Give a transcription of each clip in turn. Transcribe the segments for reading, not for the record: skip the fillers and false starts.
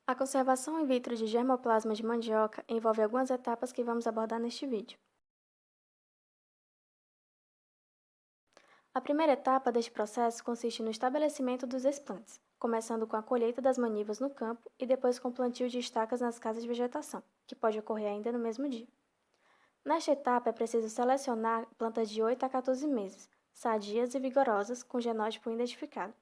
A conservação in vitro de germoplasma de mandioca envolve algumas etapas que vamos abordar neste vídeo. A primeira etapa deste processo consiste no estabelecimento dos explantes, começando com a colheita das manivas no campo e depois com o plantio de estacas nas casas de vegetação, que pode ocorrer ainda no mesmo dia. Nesta etapa é preciso selecionar plantas de 8 a 14 meses, sadias e vigorosas, com genótipo identificado.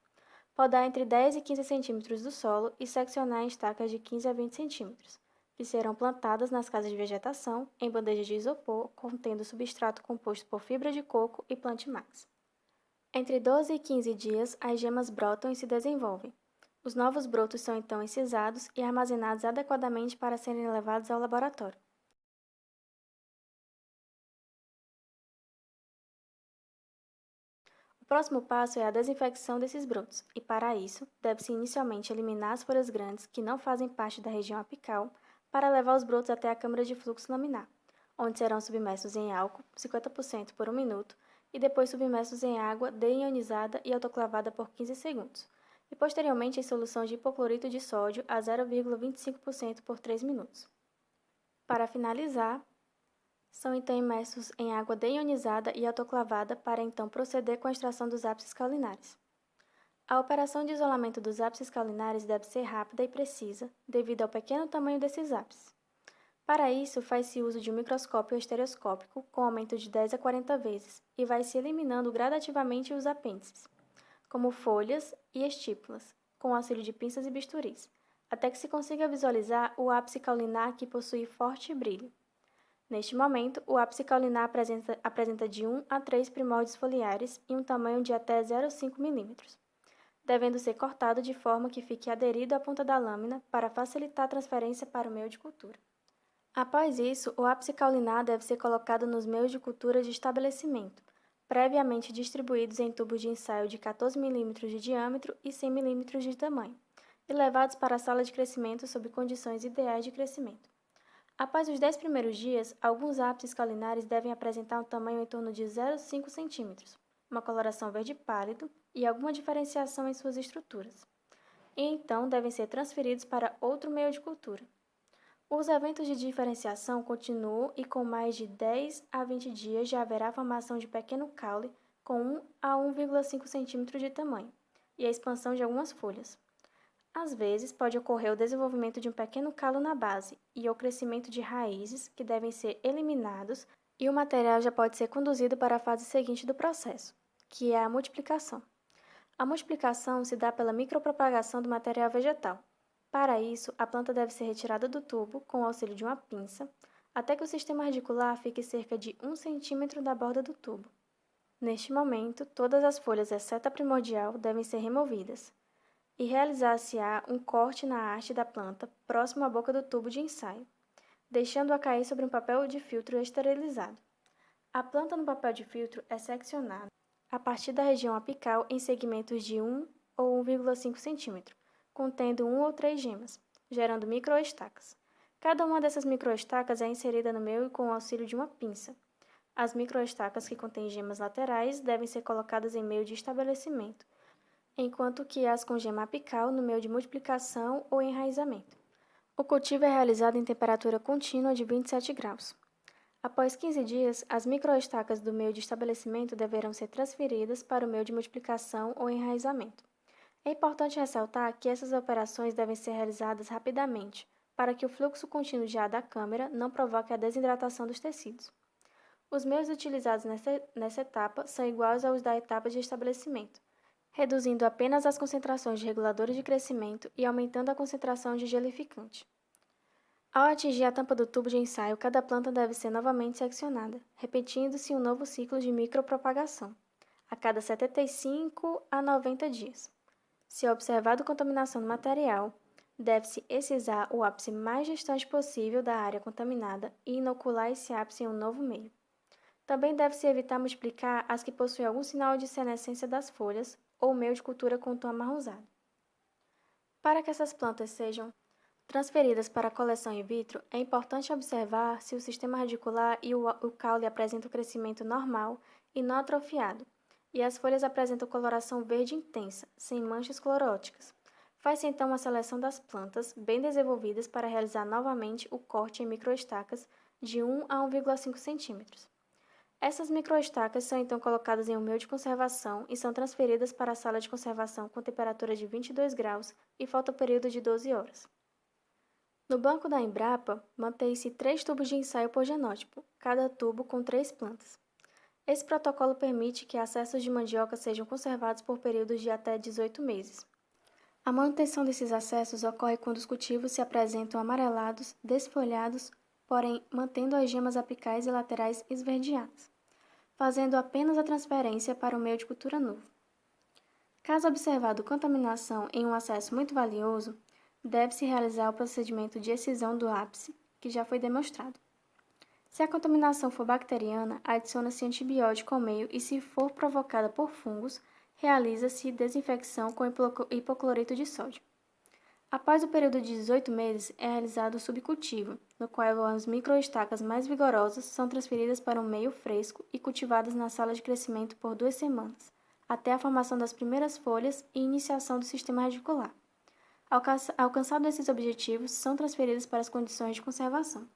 Podar entre 10 e 15 centímetros do solo e seccionar em estacas de 15 a 20 centímetros, que serão plantadas nas casas de vegetação em bandejas de isopor contendo substrato composto por fibra de coco e Plantimax. Entre 12 e 15 dias, as gemas brotam e se desenvolvem. Os novos brotos são então incisados e armazenados adequadamente para serem levados ao laboratório. O próximo passo é a desinfecção desses brotos, e para isso, deve-se inicialmente eliminar as folhas grandes que não fazem parte da região apical para levar os brotos até a câmara de fluxo laminar, onde serão submersos em álcool, 50% por 1 minuto, e depois submersos em água deionizada e autoclavada por 15 segundos, e posteriormente em solução de hipoclorito de sódio a 0,25% por 3 minutos. Para finalizar, são então imersos em água deionizada e autoclavada para então proceder com a extração dos ápices caulinares. A operação de isolamento dos ápices caulinares deve ser rápida e precisa, devido ao pequeno tamanho desses ápices. Para isso, faz-se uso de um microscópio estereoscópico com aumento de 10 a 40 vezes e vai-se eliminando gradativamente os apêndices, como folhas e estípulas, com o auxílio de pinças e bisturis, até que se consiga visualizar o ápice caulinar que possui forte brilho. Neste momento, o ápice caulinar apresenta de 1 a 3 primórdios foliares e um tamanho de até 0,5 mm, devendo ser cortado de forma que fique aderido à ponta da lâmina para facilitar a transferência para o meio de cultura. Após isso, o ápice caulinar deve ser colocado nos meios de cultura de estabelecimento, previamente distribuídos em tubos de ensaio de 14 mm de diâmetro e 100 mm de tamanho, e levados para a sala de crescimento sob condições ideais de crescimento. Após os 10 primeiros dias, alguns ápices caulinares devem apresentar um tamanho em torno de 0,5 cm, uma coloração verde pálido e alguma diferenciação em suas estruturas. E então devem ser transferidos para outro meio de cultura. Os eventos de diferenciação continuam e com mais de 10 a 20 dias já haverá a formação de pequeno caule com 1 a 1,5 cm de tamanho e a expansão de algumas folhas. Às vezes, pode ocorrer o desenvolvimento de um pequeno calo na base e o crescimento de raízes que devem ser eliminados e o material já pode ser conduzido para a fase seguinte do processo, que é a multiplicação. A multiplicação se dá pela micropropagação do material vegetal. Para isso, a planta deve ser retirada do tubo com o auxílio de uma pinça, até que o sistema radicular fique cerca de 1 cm da borda do tubo. Neste momento, todas as folhas, exceto a primordial, devem ser removidas e realizar-se-á um corte na haste da planta próximo à boca do tubo de ensaio, deixando-a cair sobre um papel de filtro esterilizado. A planta no papel de filtro é seccionada a partir da região apical em segmentos de 1 ou 1,5 cm, contendo 1 ou 3 gemas, gerando microestacas. Cada uma dessas microestacas é inserida no meio com o auxílio de uma pinça. As microestacas que contêm gemas laterais devem ser colocadas em meio de estabelecimento, enquanto que as com gema apical no meio de multiplicação ou enraizamento. O cultivo é realizado em temperatura contínua de 27 graus. Após 15 dias, as microestacas do meio de estabelecimento deverão ser transferidas para o meio de multiplicação ou enraizamento. É importante ressaltar que essas operações devem ser realizadas rapidamente, para que o fluxo contínuo de ar da câmara não provoque a desidratação dos tecidos. Os meios utilizados nessa etapa são iguais aos da etapa de estabelecimento, reduzindo apenas as concentrações de reguladores de crescimento e aumentando a concentração de gelificante. Ao atingir a tampa do tubo de ensaio, cada planta deve ser novamente seccionada, repetindo-se um novo ciclo de micropropagação, a cada 75 a 90 dias. Se é observado contaminação no material, deve-se excisar o ápice mais distante possível da área contaminada e inocular esse ápice em um novo meio. Também deve-se evitar multiplicar as que possuem algum sinal de senescência das folhas ou meio de cultura com tom amarronzado. Para que essas plantas sejam transferidas para a coleção in vitro, é importante observar se o sistema radicular e o caule apresentam crescimento normal e não atrofiado, e as folhas apresentam coloração verde intensa, sem manchas cloróticas. Faz-se então uma seleção das plantas bem desenvolvidas para realizar novamente o corte em microestacas de 1 a 1,5 centímetros. Essas microestacas são então colocadas em um meio de conservação e são transferidas para a sala de conservação com temperatura de 22 graus e fotoperíodo de 12 horas. No banco da Embrapa, mantém-se 3 tubos de ensaio por genótipo, cada tubo com 3 plantas. Esse protocolo permite que acessos de mandioca sejam conservados por períodos de até 18 meses. A manutenção desses acessos ocorre quando os cultivos se apresentam amarelados, desfolhados, porém mantendo as gemas apicais e laterais esverdeadas, fazendo apenas a transferência para o meio de cultura novo. Caso observado contaminação em um acesso muito valioso, deve-se realizar o procedimento de excisão do ápice, que já foi demonstrado. Se a contaminação for bacteriana, adiciona-se antibiótico ao meio e, se for provocada por fungos, realiza-se desinfecção com hipoclorito de sódio. Após o período de 18 meses, é realizado o subcultivo, no qual as microestacas mais vigorosas são transferidas para um meio fresco e cultivadas na sala de crescimento por 2 semanas, até a formação das primeiras folhas e iniciação do sistema radicular. Alcançados esses objetivos, são transferidas para as condições de conservação.